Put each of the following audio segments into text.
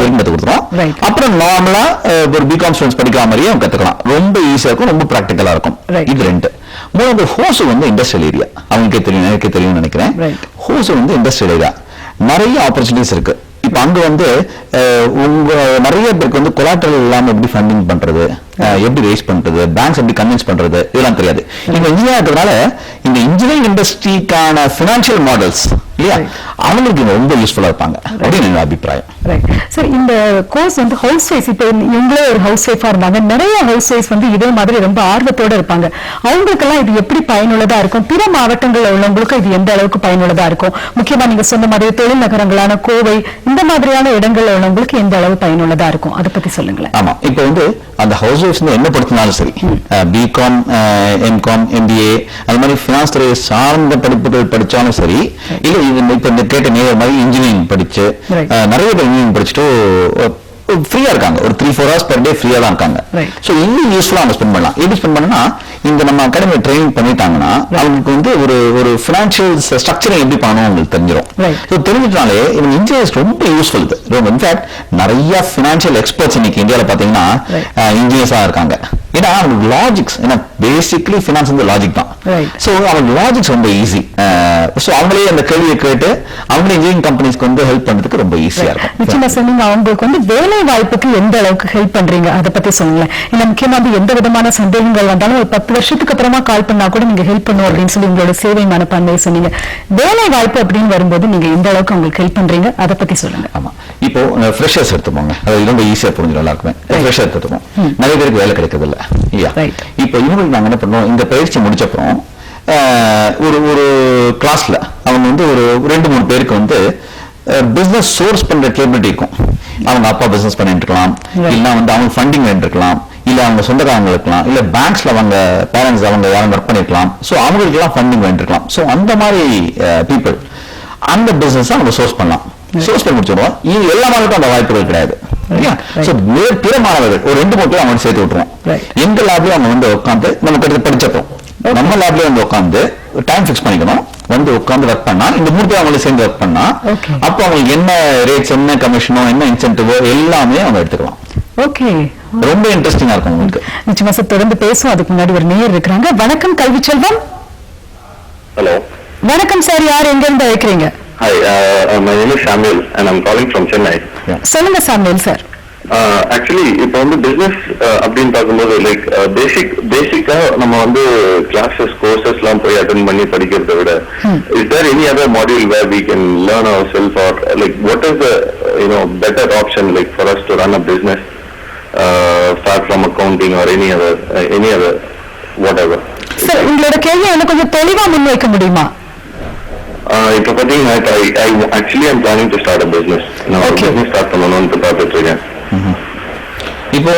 வரைக்கும் கத்து கொடுத்துரும். அப்புறம் நார்மலா ஒரு பிகாம் ஸ்டூடெண்ட்ஸ் படிக்கிற மாதிரியே கத்துக்கலாம். ரொம்ப ஈஸியா இருக்கும், ரொம்ப பிராக்டிகலா இருக்கும். இது ரெண்டு. மூணாவது ஹோஸ் வந்து இண்டஸ்ட்ரியல் ஏரியா. அவங்களுக்கே தெரியும், எனக்கே தெரியும்னு நினைக்கிறேன். ஹோஸ் வந்து இண்டஸ்ட்ரியல் ஏரியா, நிறைய ஆப்பர்ச்சுனிட்டிஸ் இருக்கு. இப்ப அங்க வந்து உங்க நிறைய பேருக்கு வந்து கொலாட்டரல் இல்லாம எப்படி ஃபண்டிங் பண்றது, எப்படி ரேஸ் பண்றது, பேங்க்ஸ் எப்படி கன்வின்ஸ் பண்றது, இதெல்லாம் தெரியாது. இந்த இன்ஜினியர் இருக்கிறதுனால இந்த இன்ஜினியரிங் இண்டஸ்ட்ரிக்கான பினான்சியல் மாடல்ஸ் இல்லையா, அவங்களுக்கு ரொம்ப யூஸ்ஃபுல்லா இருப்பாங்க அப்படின்னு என்னோட அபிப்பிராயம். சார், இந்த கோர்ஸ் வந்து ஹவுஸ் ஒய்ஃப், இப்ப இவங்களே ஒரு ஹவுஸ் ஒய்ஃபா இருந்தாங்க, நிறைய ஹவுஸ் ஒய்ஃப் வந்து இதே மாதிரி ரொம்ப ஆர்வத்தோட இருப்பாங்க. அவங்களுக்கெல்லாம் இது எப்படி பயனுள்ளதா இருக்கும்? பிற மாவட்டங்கள்ல உள்ளவங்களுக்கு இது எந்த அளவுக்கு பயனுள்ளதா இருக்கும்? முக்கியமா நீங்க சொன்ன மாதிரி தொழில் நகரங்களான கோவை இந்த மாதிரியான இடங்கள்ல உள்ளவங்களுக்கு எந்த அளவு பயனுள்ளதா இருக்கும், அதை பத்தி சொல்லுங்களேன். ஆமா, இப்ப வந்து அந்த ஹவுஸ் ஒய்ஃப்ஸ் என்ன படிச்சினாலும் சரி, பிகாம், எம்காம், எம்பிஏ அந்த மாதிரி பினான்ஸ் துறை சார்ந்த படிப்புகள் படிச்சாலும் சரி, இல்ல இது இப்ப இந்த கேட்ட நேர் மாதிரி இன்ஜினியரிங் படிச்சு நிறைய பேர் இன்ஜினியரிங் படிச்சுட்டு ஃப்ரீயா இருக்காங்க. ஒரு 3-4 hours per day ஃப்ரீயா தான் இருக்காங்க. சோ இன்னும் யூஸ்ஃபுல்லா அவங்க ஸ்பெண்ட் பண்ணலாம். எப்படி ஸ்பெண்ட் பண்ணா, இந்த நம்ம அகாடமி ட்ரைனிங் பண்ணிட்டாங்கன்னா அவங்களுக்கு வந்து ஒரு பினான்சியல் ஸ்ட்ரக்சரை எப்படி பண்ணணும் அவங்களுக்கு தெரிஞ்சிடும். ஸோ தெரிஞ்சிட்டாலே இவங்க இன்ஜினியர்ஸ் ரொம்ப யூஸ்ஃபுல். இன்ஃபேக்ட் நிறைய பினான்சியல் எக்ஸ்பர்ட்ஸ் இன்னைக்கு இந்தியாவில் பாத்தீங்கன்னா இன்ஜினியர்ஸா இருக்காங்க. ஏன்னா அவங்களுக்கு லாஜிக்ஸ், ஏன்னா பேசிக்லி பினான்ஸ் வந்து லாஜிக் தான். ஸோ அவங்க லாஜிக்ஸ் ரொம்ப ஈஸி. ஸோ அவங்களே அந்த கேள்வியை கேட்டு அவங்களே இன்ஜினியரிங் கம்பெனிஸ்க்கு வந்து ஹெல்ப் பண்றதுக்கு ரொம்ப ஈஸியா இருக்கும். நிச்சயமா சார், நீங்க அவங்களுக்கு வந்து வேலை வாய்ப்புக்கு எந்த அளவுக்கு ஹெல்ப் பண்றீங்க அதை பத்தி சொல்லுங்க. ஏன்னா முக்கியமா வந்து எந்த விதமான சந்தேகங்கள் வந்தாலும் ஒரு 10 வருஷத்துக்கு அப்புறமா கால் பண்ணா கூட நீங்க ஹெல்ப் பண்ணும் அப்படின்னு சொல்லி உங்களோட சேவை மனப்பான்மையை சொன்னீங்க. வேலை வாய்ப்பு அப்படின்னு வரும்போது நீங்க எந்த அளவுக்கு அவங்களுக்கு ஹெல்ப் பண்றீங்க அதை பத்தி சொல்லுங்க. ஆமா, இப்போ ஃப்ரெஷர்ஸ் எடுத்துப்போங்க, அது ரொம்ப ஈஸியா புரிஞ்சிடும் எல்லாருக்குமே. ஃப்ரெஷர் எடுத்துப்போம், நிறைய பேருக்கு வேலை கிடைக்கிறது இல்ல. இப்போ இவங்களுக்கு நாங்க என்ன பண்ணோம், இந்த பயிற்சி முடிச்சப்பறம் ஒரு கிளாஸ்ல அவங்க வந்து ஒரு 2-3 பேருக்கு வந்து பிசினஸ் சோர்ஸ் பண்ற கேபிலிட்டி இருக்கும். அவங்க அப்பா பிசினஸ் பண்ணிட்டு இருக்கலாம், இல்ல வந்து அவங்க ஃபண்டிங் பண்ணிட்டு இருக்கலாம், இல்ல அவங்க சொந்தக்காரங்க இருக்கலாம், இல்ல பேங்க்ஸ்ல அவங்க பேரண்ட்ஸ் அவங்க யாரும் ஒர்க் பண்ணிருக்கலாம். சோ அவங்களுக்கு எல்லாம் ஃபண்டிங் பண்ணிட்டு இருக்கலாம். சோ அந்த மாதிரி பீப்புள் அந்த பிசினஸ் அவங்க சோர்ஸ் பண்ணலாம். சோர்ஸ் பண்ணி முடிச்சிடுவோம். இது எல்லா மாணவருக்கும் அந்த வாய்ப்புகள் கிடையாது. பிற மாணவர்கள் ஒரு 2-3 பேர் அவங்க சேர்த்து விட்டுருவோம். எங்க லேப்லயும் அவங்க வந்து உட்காந்து நம்ம கிட்ட படிச்சப்போம் நம்ம லேப்லயே வந்து உட்காந்து டைம் பிக்ஸ் பண்ணிக்கணும், வந்து உட்காந்து ஒர்க் பண்ணா இந்த 3 பேர் அவங்களை சேர்ந்து ஒர்க் பண்ணா அப்போ அவங்களுக்கு என்ன ரேட்ஸ், என்ன கமிஷனோ, என்ன இன்சென்டிவோ எல்லாமே அவங்க எடுத்துக்கலாம். ஓகே, ரொம்ப இன்ட்ரெஸ்டிங்கா இருக்கும் உங்களுக்கு. நிச்சயமா சார், தொடர்ந்து பேசுவோம். அதுக்கு முன்னாடி ஒரு நேயர் இருக்கிறாங்க. வணக்கம் கல்வி செல்வம். ஹலோ, வணக்கம் சார், யார் எங்க இருந்து அழைக்கிறீங்க? Hi, my name is Samuel and I'm calling from Chennai. சொல்லுங்க சாமுவேல் சார். ஆக்சுவலி இப்போ வந்து பிசினஸ் அப்படின்னு பார்க்கும்போது லைக் பேசிக்கா நம்ம வந்து கிளாஸஸ் கோர்சஸ் எல்லாம் போய் அட்டென்ட் பண்ணி படிக்கிறத விட is there any other module where we can learn our self or like what is the better option like for us to run a business start from accounting or any other whatever. Sir, உங்களோட கேள்வி எனக்கு கொஞ்சம் தெளிவா முன்வைக்க முடியுமா? இப்போ பார்த்தீங்கன்னா actually I'm planning to start a business. நான் ஒரு பிசினஸ் ஸ்டார்ட் பண்ணணும்னு பார்த்துட்டு இருக்கேன். இப்போ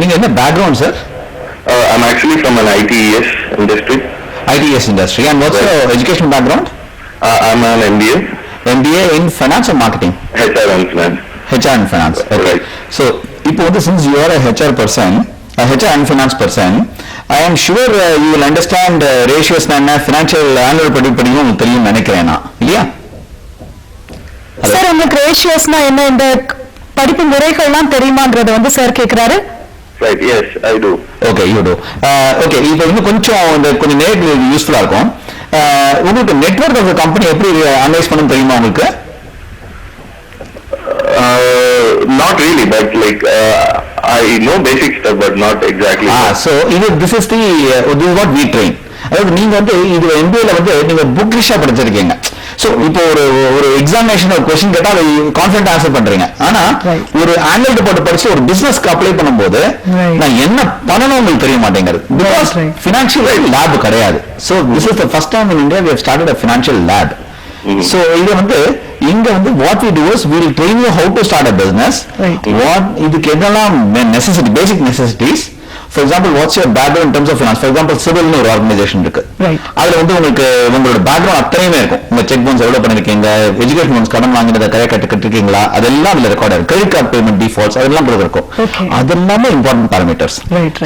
நீங்க என்ன background sir? I'm actually from an ITES industry. ITES industry. And what's your education background? I'm an MBA. MBA in finance or marketing? HR and finance. HR and finance. Okay. Right. So, இப்போ since you are a HR person, a HR and finance person, I am sure you will understand ratios and financial annual படிப்படியும் உங்களுக்கு தெரியும் நினைக்கிறேன் நான், இல்லையா? Sir, உங்களுக்கு ரேஷியோஸ்னா என்ன, இந்த படிப்பு முறைகள்லாம் தெரியுமாங்கறத வந்து சார் கேக்குறாரு. Right, yes, I do. Okay, you do. Okay, இப்போ இன்னும் கொஞ்சம் நேட் யூஸ்ஃபுல்லா இருக்கும். உங்களுக்கு நெட்வொர்க் ஆஃப் கம்பெனி எப்படி அனலைஸ் பண்ண தெரியுமா உங்களுக்கு? Not really, but like I know basic stuff, but not exactly. So this is what we train. அதாவது நீங்க வந்து இது MBAல வந்து நீங்க புக் ரிஷா படிச்சிருக்கீங்க. சோ இப்போ ஒரு எக்ஸாமினேஷன் ஒரு क्वेश्चन கேட்டா அதை கான்ஃபிடென்ட் ஆன்சர் பண்றீங்க. ஆனா ஒரு ஆனுவல் ரிப்போர்ட் படிச்சு ஒரு பிசினஸ்க்கு அப்ளை பண்ணும்போது நான் என்ன பண்ணணும் உங்களுக்கு தெரிய மாட்டேங்குது. பிகாஸ் ஃபினான்ஷியல் லேப் கிடையாது. So this is the first time in India we have started a financial lab. So இது வந்து இங்க வந்து what we do is we will train you how to start a business. What இதுக்கு என்னெல்லாம் necessity, basic necessities, for example what's your background in terms of finance. For example சிவில்னு ஒரு organisation இருக்கு. அதுல வந்து உங்களுக்கு உங்களோட பேக்ரவுண்ட் அத்தனையுமே இருக்கும். உங்க செக் பவுன்ஸ் எவ்வளவு பண்ணிருக்கீங்க, எஜுகேஷன் லோன்ஸ் கடன் வாங்கினதை கட்டிருக்கீங்களா, அதெல்லாம் அதுல ரெக்கார்ட் இருக்கும். கிரெடிட் கார்டு பேமெண்ட் டிஃபால்ட்ஸ் அதெல்லாம் இருக்கும். அதெல்லாமே இம்பார்ட்டன்ட் பாராமீட்டர்ஸ்.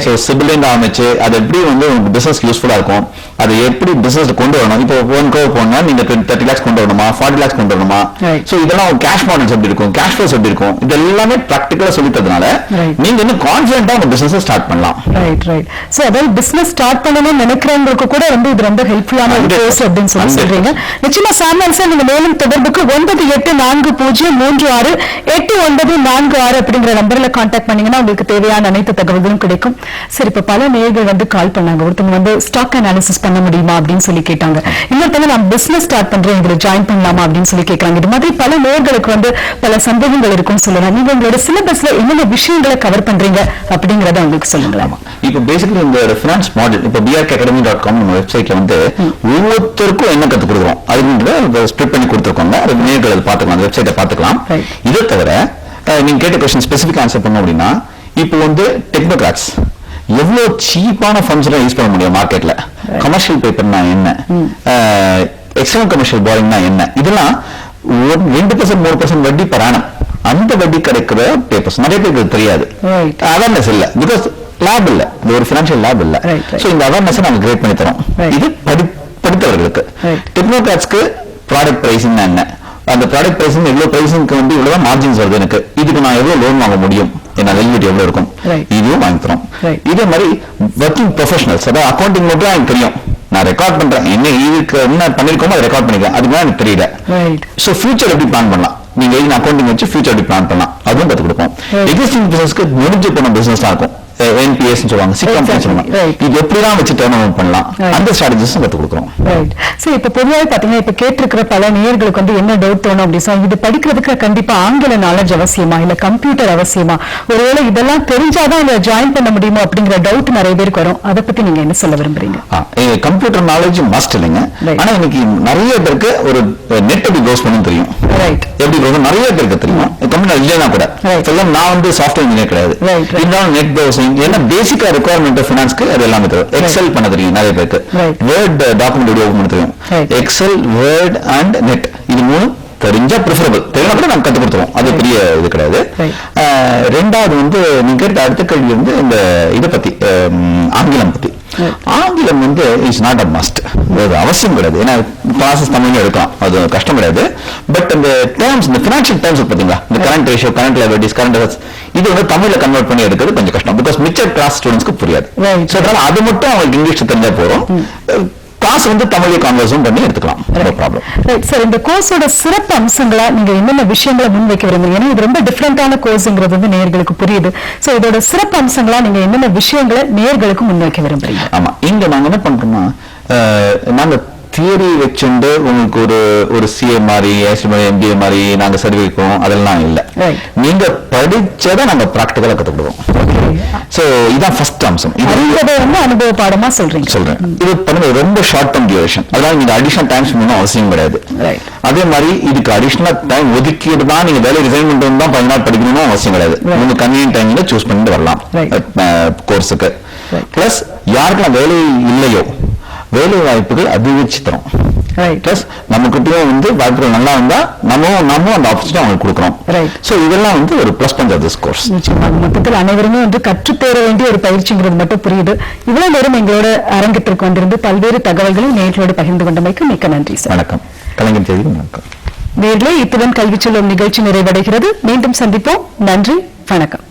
ஸோ சிபில் ஆரம்பிச்சு அது எப்படி வந்து உங்களுக்கு பிசினஸ் யூஸ்ஃபுல்லா இருக்கும், அதை எப்படி பிசினஸ் கொண்டு வரணும். இப்போ 1 crore போனா நீங்க 30 lakhs கொண்டு வரணுமா, 40 lakhs கொண்டு வரணுமா. ஸோ இதெல்லாம் கேஷ் மாடல்ஸ் எப்படி இருக்கும், கேஷ் ஃப்ளோஸ் எப்படி இருக்கும், இது எல்லாமே பிராக்டிகலா சொல்லிட்டதுனால நீங்க இன்னும் கான்ஃபிடென்ட்டா உங்க பிசினஸ் ஸ்டார்ட் பண்ணலாம். ரைட். சோ அதாவது பிசினஸ் ஸ்டார்ட் பண்ணணும்னு நினைக்கிறவங்களுக்கு கூட வந்து இது ரொம்ப ஹெல்ப்ஃபுல்லான ஒரு கோர்ஸ் அப்படின்னு சொல்றீங்க. நிச்சயமா சாம்ரான் சார், நீங்க மேலும் தொடர்புக்கு 9840368946 அப்படிங்கிற நம்பர்ல கான்டாக்ட் பண்ணீங்கன்னா உங்களுக்கு தேவையான அனைத்து தகவல்களும் கிடைக்கும். சரி, இப்ப பல நேயர்கள் வந்து கால் பண்ணாங்க. ஒருத்தவங்க வந்து ஸ்டாக் அனாலிசிஸ் பண்ண முடியுமா அப்படின்னு சொல்லி கேட்டாங்க. இன்னொருத்தவங்க நான் பிசினஸ் ஸ்டார்ட் பண்றேன், இதுல ஜாயின் பண்ணலாமா அப்படின்னு சொல்லி கேட்கறாங்க. இது மாதிரி பல நேயர்களுக்கு வந்து பல சந்தேகங்கள் இருக்கும் சொல்லலாம். நீங்க உங்களோட சிலபஸ்ல என்னென்ன விஷயங்களை கவர் பண்றீங்க அப்படிங்கறத உங்களுக்கு சொல்லுங்களாமா. இப்போ பேசிக்கலி இந்த ஃபினான்ஸ் மாடல் இப்போ brkacademy.com நம்ம வெப்சைட்ல வந்து ஒவ்வொருத்தருக்கும் என்ன கற்றுக் கொடுக்குறோம் அதுன்ற ஸ்ப்ளிட் பண்ணி கொடுத்துருக்கோங்க. அது நேர்கள் அதை பார்த்துக்கலாம், அந்த வெப்சைட்டை பார்த்துக்கலாம். இதை தவிர நீங்க கேட்ட கொஸ்டின் ஸ்பெசிஃபிக் ஆன்சர் பண்ணோம் அப்படின்னா, இப்போ வந்து டெக்னோகிராட்ஸ் எவ்வளவு சீப்பான ஃபண்ட்ஸ் யூஸ் பண்ண முடியும் மார்க்கெட்ல, கமர்ஷியல் பேப்பர்னா என்ன, எக்ஸ்டர்னல் கமர்ஷியல் பாரிங்னா என்ன, இதெல்லாம் 2% 3% வட்டி பராணம் அந்த வட்டி கிடைக்கிற பேப்பர்ஸ் நிறைய பேருக்கு தெரியாது. அவேர்னஸ் இல்ல, பிகாஸ் லேப் இல்ல, இது ஒரு பினான்சியல் லேப் இல்ல. சோ இந்த அவேர்னஸ் நாங்க கிரியேட் பண்ணி தரோம். இது படித்தவர்களுக்கு. டெக்னோகிராட்ஸ்க்கு ப்ராடக்ட் பிரைசிங் என்ன, அந்த ப்ராடக்ட் பிரைசிங் எவ்வளவு பிரைசிங்க்கு வந்து இவ்வளவு மார்ஜின்ஸ் வருது, எனக்கு இதுக்கு நான் எவ்வளவு லோன் வாங்க முடியும், என்ன எலிஜிபிலிட்டி எவ்வளவு இருக்கும், இதுவும் வாங்கி தரோம். இதே மாதிரி ஒர்க்கிங் ப்ரொஃபஷனல்ஸ், அதாவது அக்கௌண்டிங் மட்டும் எனக்கு தெரியும், நான் ரெக்கார்ட் பண்றேன், இதுக்கு என்ன பண்ணிருக்கோமோ அதை ரெக்கார்ட் பண்ணிக்கிறேன், அதுக்கு எனக்கு தெரியல. சோ ஃபியூச்சர் எப்படி பிளான் பண்ணலாம், நீங்க அக்கௌண்டிங் வச்சு ஃபியூச்சர் எப்படி பிளான் பண்ணலாம் அதுவும் கத்து கொடுப்போம். எக்ஸிஸ்டிங் பிசினஸ்க்கு முடிஞ்சு போன பிசினஸ் தான் இருக்கும், NPS சொல்லுவாங்க, இது எப்படிதான் வச்சு டர்ன் ஓவர் பண்ணலாம், அந்த ஸ்ட்ராட்டஜிஸும் கத்து கொடுக்குறோம். சோ இப்ப பொதுவாக பாத்தீங்கன்னா இப்ப கேட்டிருக்கிற பல நேயர்களுக்கு வந்து என்ன டவுட் தோணும் அப்படின்னா, இது படிக்கிறதுக்கு கண்டிப்பா ஆங்கில நாலேஜ் அவசியமா இல்ல கம்ப்யூட்டர் அவசியமா, ஒருவேளை இதெல்லாம் தெரிஞ்சாதான் இதை ஜாயின் பண்ண முடியுமா அப்படிங்கிற டவுட் நிறைய பேருக்கு வரும். அதை பத்தி நீங்க என்ன சொல்ல விரும்புறீங்க? கம்ப்யூட்டர் நாலேஜ் மஸ்ட் இல்லைங்க. ஆனா இன்னைக்கு நிறைய பேருக்கு ஒரு நெட் எப்படி க்ளோஸ் பண்ணணும் தெரியும், எப்படி நிறைய பேருக்கு தெரியும். கம்ப்யூட்டர் இல்லைன்னா கூட நான் வந்து சாஃப்ட்வேர் இன்ஜினியர் கிடையாது, இருந்தாலும் நெட் ப்ரௌசிங் என்ன பேசிக்கா ரெக்குவயர்மெண்ட் ஃபினான்ஸ்க்கு அது எல்லாமே தெரியும். எக்ஸல் பண்ண தெரியும் நிறைய பேருக்கு, வேர்ட் டாக்குமெண்ட் ஓபன் பண்ண தெரியும். எக்ஸல், வேர்ட் அண்ட் நெட் இது 3 தெரிஞ்சா ப்ரிஃபரபிள், தெரியல கூட நாங்க கத்து கொடுத்துருவோம், அது பெரிய இது கிடையாது. ரெண்டாவது வந்து நீங்க கேட்ட அடுத்த கேள்வி வந்து இந்த இதை பத்தி ஆங்கிலம் பத்தி. ஆங்கிலம் வந்து இஸ் நாட் அ மஸ்ட், அவசியம் கிடையாது. ஏன்னா கிளாஸஸ் தமிழ்ல எடுக்கலாம், அது கஷ்டம் கிடையாது. பட் இந்த டேர்ம்ஸ், இந்த பினான்சியல் டேர்ம்ஸ் பாத்தீங்களா, இந்த current ratio, current liabilities, current assets, இது வந்து தமிழ்ல கன்வெர்ட் பண்ணி எடுக்கிறது கொஞ்சம் கஷ்டம், பிகாஸ் மிச்ச கிளாஸ் ஸ்டூடெண்ட்ஸ்க்கு புரியாது. சோ அதனால அது மட்டும் அவங்களுக்கு இங்கிலீஷ் தெரிஞ்சா போறோம், கிளாஸ் வந்து தமிழை கான்வர்ஸும் பண்ணி எடுத்துக்கலாம், நோ ப்ராப்ளம். ரைட் சார், இந்த கோர்ஸோட சிறப்பு அம்சங்களா நீங்க என்னென்ன விஷயங்களை முன்வைக்க விரும்புறீங்க? ஏன்னா இது ரொம்ப டிஃபரெண்டான கோர்ஸ்ங்கிறது வந்து நேயர்களுக்கு புரியுது. சோ இதோட சிறப்பு அம்சங்களா நீங்க என்னென்ன விஷயங்களை நேயர்களுக்கு முன்வைக்க விரும்புறீங்க? ஆமா, இங்க நாங்க என்ன பண்றோம்னா, நாங்க தியரி வச்சுண்டு உங்களுக்கு ஒரு CA மாதிரி, MBA மாதிரி நாங்க சர்டிஃபிகேட் அதெல்லாம் இல்ல. நீங்க படிச்சதை நாங்க பிராக்டிகலா கத்துக்கிடுவோம். சோ இதான் ஃபர்ஸ்ட் அம்சம். இது வந்து அனுபவ பாடமா சொல்றேன். இது பண்ணுங்க ரொம்ப ஷார்ட் டர்ம் டியூரேஷன், அதனால நீங்க அடிஷனல் டைம் ஸ்பெண்ட் அவசியம் கிடையாது. அதே மாதிரி இதுக்கு அடிஷனலா டைம் ஒதுக்கிட்டு தான் நீங்க வேலை ரிசைன் பண்ணிட்டு தான் 10 நாள் படிக்கணும்னு அவசியம் கிடையாது. நீங்க கன்வீனியன்ட் டைம்ல சூஸ் பண்ணிட்டு வரலாம் கோர்ஸுக்கு. பிளஸ் யாருக்கெல்லாம் வேலை இல்லையோ வேலை வாய்ப்புகள் அதிகரிச்சு தரும். பிளஸ் நமக்கிட்டயும் வந்து வாய்ப்புகள் நல்லா இருந்தா நம்ம அந்த ஆப்பர்ச்சுனிட்டி அவங்களுக்கு கொடுக்குறோம். சோ இதெல்லாம் வந்து ஒரு plus point of this course. மொத்தத்தில் அனைவருமே வந்து கற்றுத்தேர வேண்டிய ஒரு பயிற்சிங்கிறது மட்டும் புரியுது. இவ்வளவு நேரம் எங்களோட அரங்கத்திற்கு வந்திருந்து பல்வேறு தகவல்களை நேர்களோடு பகிர்ந்து கொண்டமைக்கு மிக்க நன்றி சார். வணக்கம். கலைஞர் செய்தி வணக்கம். நேர்களே, இத்துடன் கல்வி சொல்லும் நிகழ்ச்சி நிறைவடைகிறது. மீண்டும் சந்திப்போம். நன்றி, வணக்கம்.